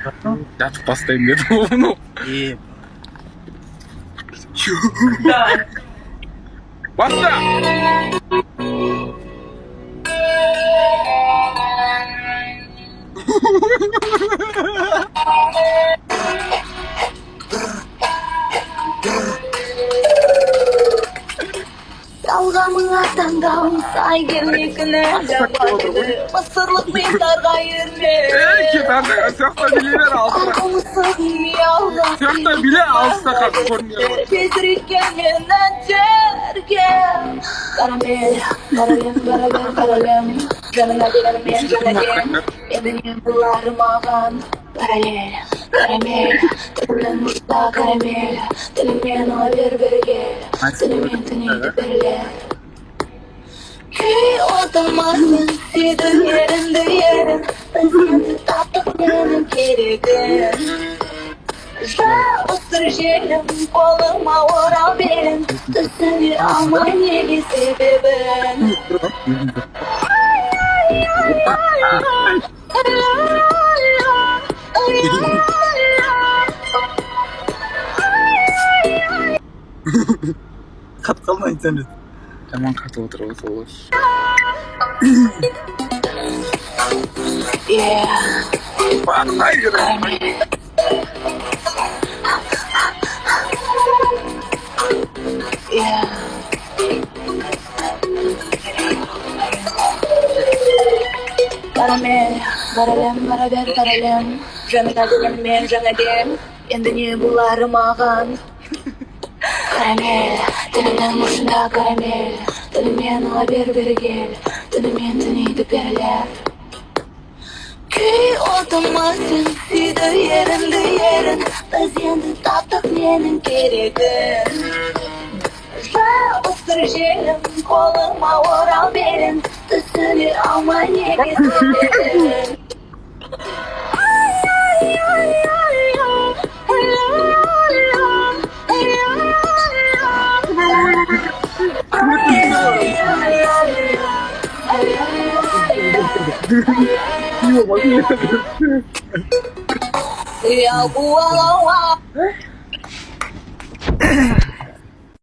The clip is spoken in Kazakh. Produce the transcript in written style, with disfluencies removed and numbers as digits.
Жатып бастайын дедім оны. Баста! Талғамыңа таңдауым сай келмекіне жабады Мысырлық миықтарға ерме Кет ардыға, сяқта біле бер алысқа. Сяқта біле алысқа қап көрінген. Тезірек келмен әнтерге Карамель, каралем, барабер, каралем Жаныңа дегенмен жанаген Енді бұлары маған Параллель, карамель Тілімнен мұшта карамель Тіліммен оға бер-бергел Тіліммен түнейді бірлер Күй отамасын Сүйді ерінді ерін Өзімді таптық менің керегін Жабыстыр желім Қолыма орал белін Түсіне алмай неге себебін Қатып қалма интернет. Жаман қатып отыр ғой сол. Бармай жүрем. Карамель, баралем, барабер, каралем Жаныңа дегенмен жаңа дем Енді не бұлары маған Карамель, тілімнің ұшында карамель Тілімен оға бер-бергел Тілімен түнейді берлер Күй отымасын Сүйді ерінді ерін Біз енді таптық менің керегін Жабыстыр желім Қолыма орал белін Түсіне алмай неге себебін Yêu của